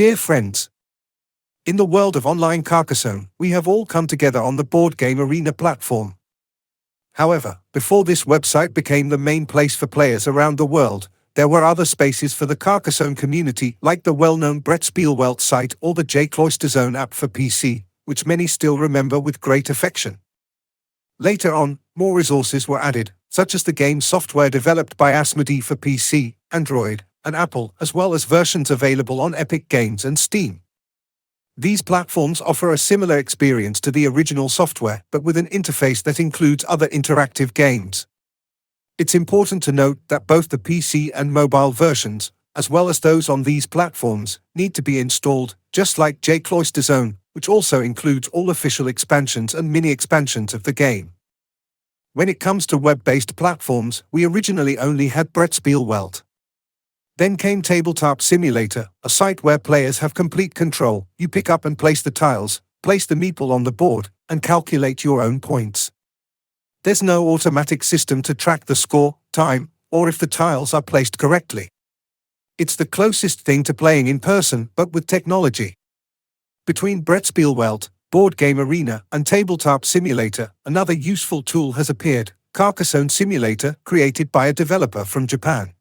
Dear friends, in the world of online Carcassonne, we have all come together on the board game arena platform. However, before this website became the main place for players around the world, there were other spaces for the Carcassonne community, like the well-known Brettspielwelt site or the J-Cloisterzone app for PC, which many still remember with great affection. Later on, more resources were added, such as the game software developed by Asmodee for PC, Android, and Apple, as well as versions available on Epic Games and Steam. These platforms offer a similar experience to the original software, but with an interface that includes other interactive games. It's important to note that both the PC and mobile versions, as well as those on these platforms, need to be installed, just like J-Cloisterzone, which also includes all official expansions and mini-expansions of the game. When it comes to web-based platforms, we originally only had Brettspielwelt. Then came Tabletop Simulator, a site where players have complete control. You pick up and place the tiles, place the meeple on the board, and calculate your own points. There's no automatic system to track the score, time, or if the tiles are placed correctly. It's the closest thing to playing in person, but with technology. Between Brettspielwelt, Board Game Arena, and Tabletop Simulator, another useful tool has appeared, Carcassonne Simulator, created by a developer from Japan.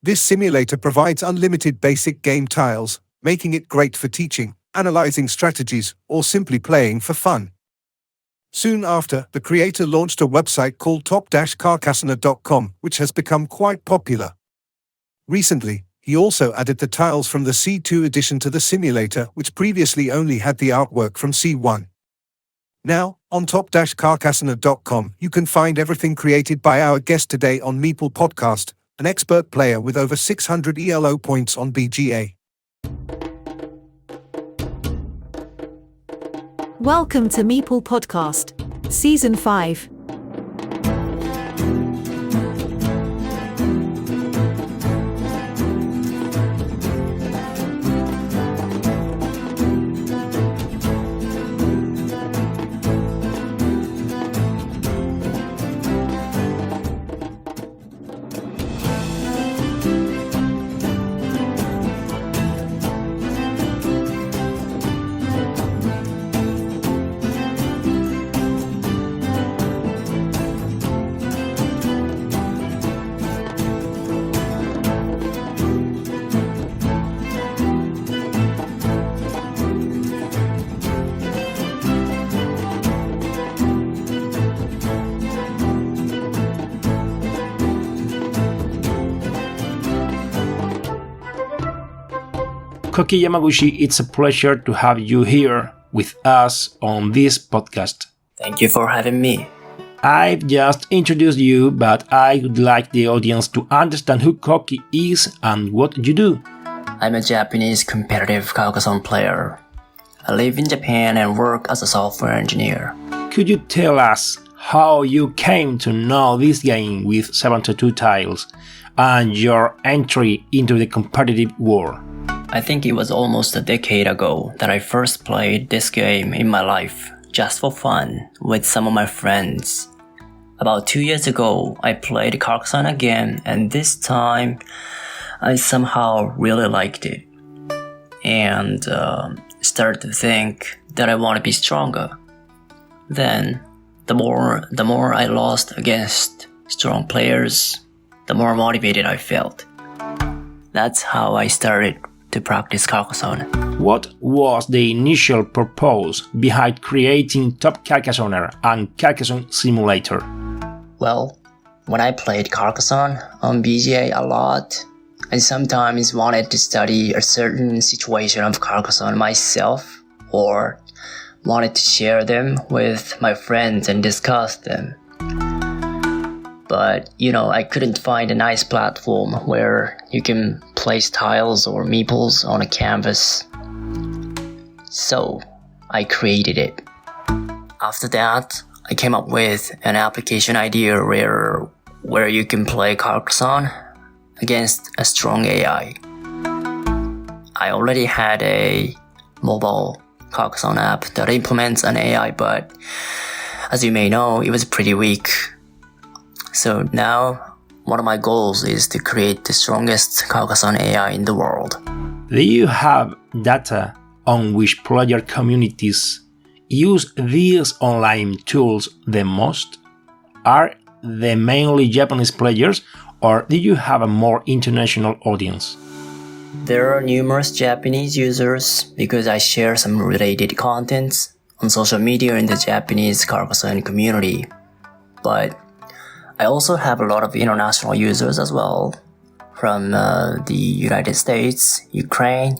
This simulator provides unlimited basic game tiles, making it great for teaching, analyzing strategies, or simply playing for fun. Soon after, the creator launched a website called top-carcassonne.com, which has become quite popular. Recently, he also added the tiles from the C2 edition to the simulator, which previously only had the artwork from C1. Now, on top-carcassonne.com, you can find everything created by our guest today on Meeple Podcast, an expert player with over 600 ELO points on BGA. Welcome to Meeple Podcast, Season 5. Koki Yamaguchi, it's a pleasure to have you here with us on this podcast. Thank you for having me. I've just introduced you, but I would like the audience to understand who Koki is and what you do. I'm a Japanese competitive Carcassonne player. I live in Japan and work as a software engineer. Could you tell us how you came to know this game with 72 tiles and your entry into the competitive world? I think it was almost a decade ago that I first played this game in my life, just for fun, with some of my friends. About 2 years ago, I played Carcassonne again, and this time, I somehow really liked it. And started to think that I want to be stronger. Then, the more I lost against strong players, the more motivated I felt. That's how I started to practice Carcassonne. What was the initial purpose behind creating Top Carcassonne and Carcassonne Simulator? Well, when I played Carcassonne on BGA a lot, I sometimes wanted to study a certain situation of Carcassonne myself, or wanted to share them with my friends and discuss them. But, I couldn't find a nice platform where you can place tiles or meeples on a canvas. So, I created it. After that, I came up with an application idea where you can play Carcassonne against a strong AI. I already had a mobile Carcassonne app that implements an AI, but as you may know, it was pretty weak. So now, one of my goals is to create the strongest Carcassonne AI in the world. Do you have data on which player communities use these online tools the most? Are they mainly Japanese players, or do you have a more international audience? There are numerous Japanese users because I share some related contents on social media in the Japanese Carcassonne community. But I also have a lot of international users as well, from the United States, Ukraine,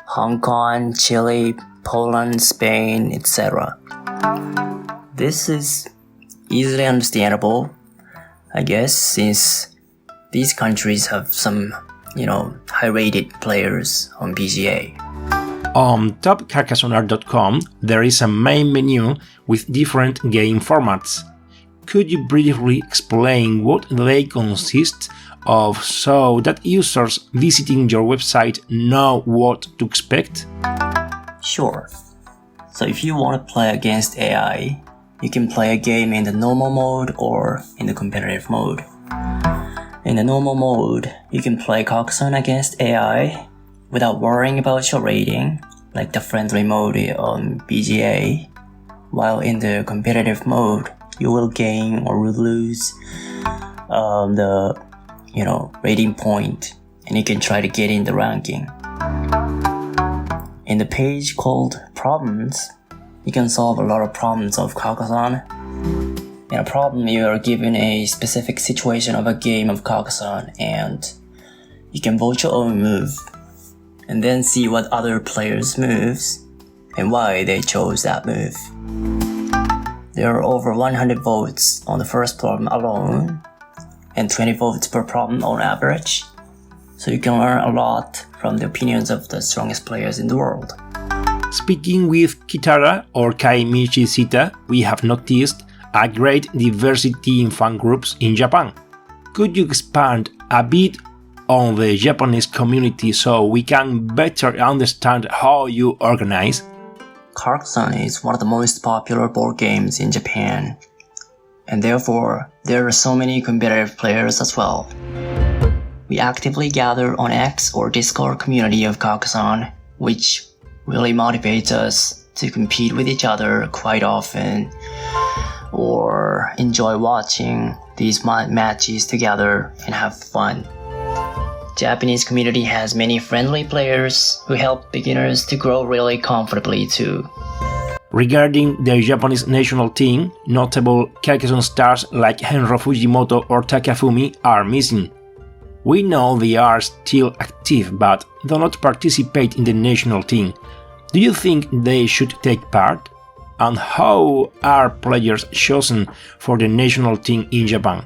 Hong Kong, Chile, Poland, Spain, etc. This is easily understandable, I guess, since these countries have some, high-rated players on BGA. On topcarcassonne.com, there is a main menu with different game formats. Could you briefly explain what they consist of so that users visiting your website know what to expect? Sure. So if you want to play against AI, you can play a game in the normal mode or in the competitive mode. In the normal mode, you can play Carcassonne against AI without worrying about your rating, like the friendly mode on BGA, while in the competitive mode, you will gain or will lose the rating point, and you can try to get in the ranking. In the page called Problems, you can solve a lot of problems of Carcassonne. In a problem, you are given a specific situation of a game of Carcassonne, and you can vote your own move, and then see what other players' moves and why they chose that move. There are over 100 votes on the first problem alone, and 20 votes per problem on average, so you can learn a lot from the opinions of the strongest players in the world. Speaking with Kitara or Kaimichi Sita, we have noticed a great diversity in fan groups in Japan. Could you expand a bit on the Japanese community so we can better understand how you organize? Carcassonne is one of the most popular board games in Japan, and therefore there are so many competitive players as well. We actively gather on X or Discord community of Carcassonne, which really motivates us to compete with each other quite often, or enjoy watching these matches together and have fun. Japanese community has many friendly players who help beginners to grow really comfortably too. Regarding the Japanese national team, notable Carcassonne stars like Henro Fujimoto or Takafumi are missing. We know they are still active but do not participate in the national team. Do you think they should take part? And how are players chosen for the national team in Japan?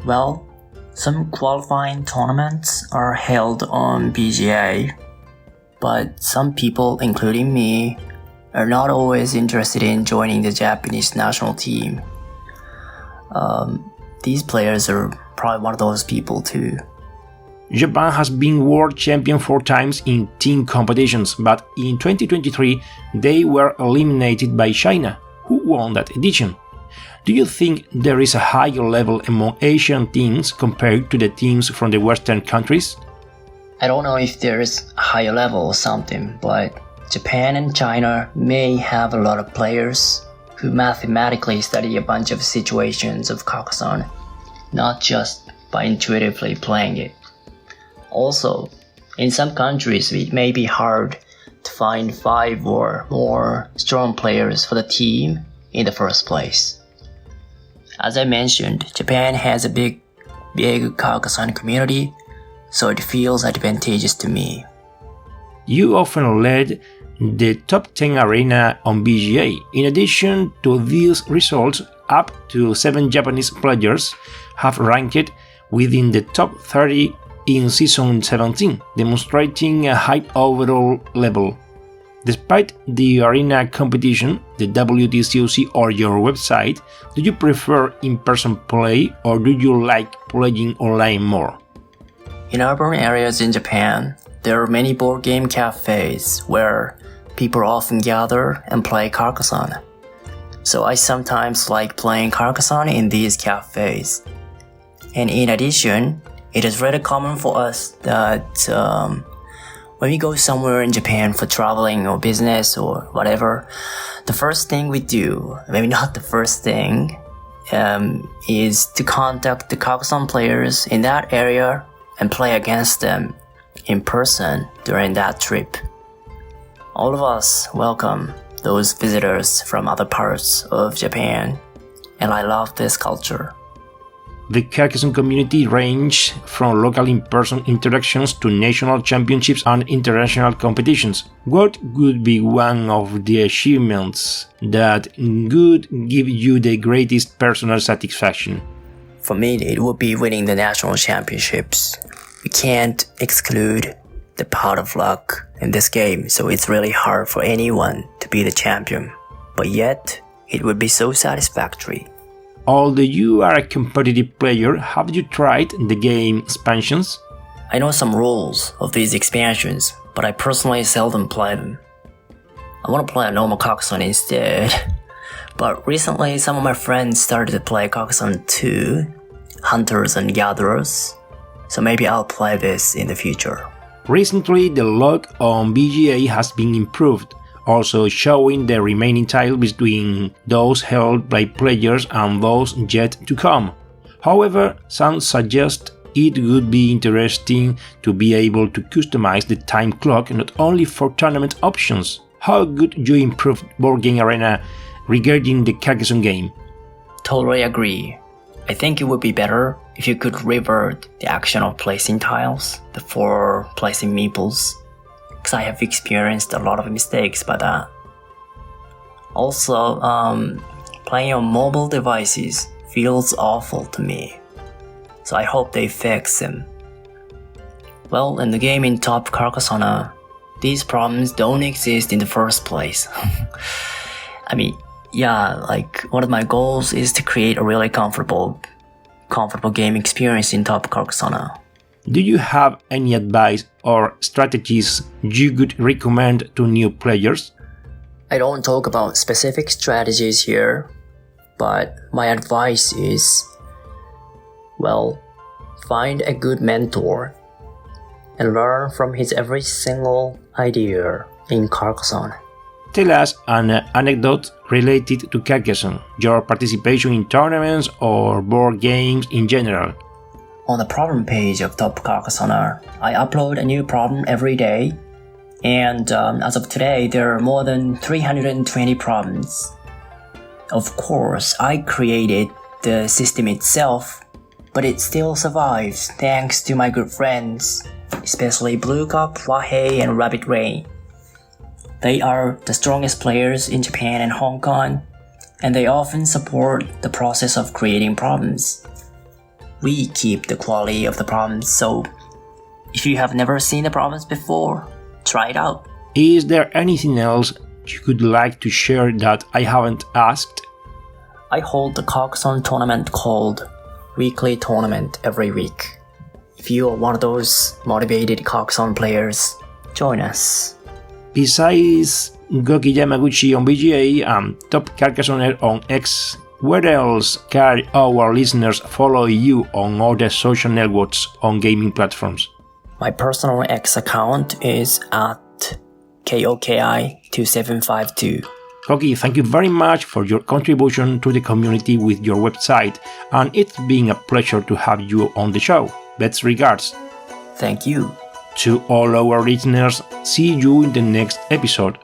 Well, some qualifying tournaments are held on BGA, but some people, including me, are not always interested in joining the Japanese national team. These players are probably one of those people too. Japan has been world champion 4 times in team competitions, but in 2023 they were eliminated by China, who won that edition. Do you think there is a higher level among Asian teams compared to the teams from the Western countries? I don't know if there is a higher level or something, but Japan and China may have a lot of players who mathematically study a bunch of situations of Carcassonne, not just by intuitively playing it. Also, in some countries it may be hard to find 5 or more strong players for the team in the first place. As I mentioned, Japan has a big Carcassonne community, so it feels advantageous to me. You often led the top 10 arena on BGA. In addition to these results, up to 7 Japanese players have ranked within the top 30 in Season 17, demonstrating a high overall level. Despite the arena competition, the WTCOC or your website, do you prefer in-person play or do you like playing online more? In urban areas in Japan, there are many board game cafes where people often gather and play Carcassonne. So I sometimes like playing Carcassonne in these cafes. And in addition, it is really common for us that when we go somewhere in Japan for traveling or business or whatever, the first thing we do, maybe not the first thing, is to contact the Carcassonne players in that area and play against them in person during that trip. All of us welcome those visitors from other parts of Japan, and I love this culture. The Carcassonne community range from local in-person interactions to national championships and international competitions. What would be one of the achievements that would give you the greatest personal satisfaction? For me, it would be winning the national championships. We can't exclude the part of luck in this game, so it's really hard for anyone to be the champion. But yet, it would be so satisfactory. Although you are a competitive player, have you tried the game expansions? I know some rules of these expansions, but I personally seldom play them. I want to play a normal Carcassonne instead. But recently, some of my friends started to play Carcassonne 2, Hunters and Gatherers, so maybe I'll play this in the future. Recently, the log on BGA has been improved, also showing the remaining titles between those held by players and those yet to come. However, some suggest it would be interesting to be able to customize the time clock not only for tournament options. How could you improve Board Game Arena regarding the Carcassonne game? Totally agree. I think it would be better if you could revert the action of placing tiles before placing meeples, because I have experienced a lot of mistakes by that. Also, playing on mobile devices feels awful to me, so I hope they fix them. Well, in the game in Top Carcassonne, these problems don't exist in the first place. I mean, yeah, like one of my goals is to create a really comfortable game experience in Top Carcassonne. Do you have any advice or strategies you could recommend to new players? I don't talk about specific strategies here, but my advice is, well, find a good mentor and learn from his every single idea in Carcassonne. Tell us an anecdote related to Carcassonne, your participation in tournaments or board games in general. On the problem page of Top Carcassonne, I upload a new problem every day, and as of today, there are more than 320 problems. Of course, I created the system itself, but it still survives thanks to my good friends, especially Blue Cup, Wahei, and Rabbit Ray. They are the strongest players in Japan and Hong Kong, and they often support the process of creating problems. We keep the quality of the problems, so if you have never seen the problems before, try it out. Is there anything else you could like to share that I haven't asked? I hold the Carcassonne tournament called Weekly Tournament every week. If you are one of those motivated Carcassonne players, join us. Besides Koki Yamaguchi on BGA and Top Carcassonne on X, where else can our listeners follow you on other social networks on gaming platforms? My personal X account is at KokiYamaguchi2752. Koki, thank you very much for your contribution to the community with your website, and it's been a pleasure to have you on the show. Best regards. Thank you. To all our listeners, see you in the next episode.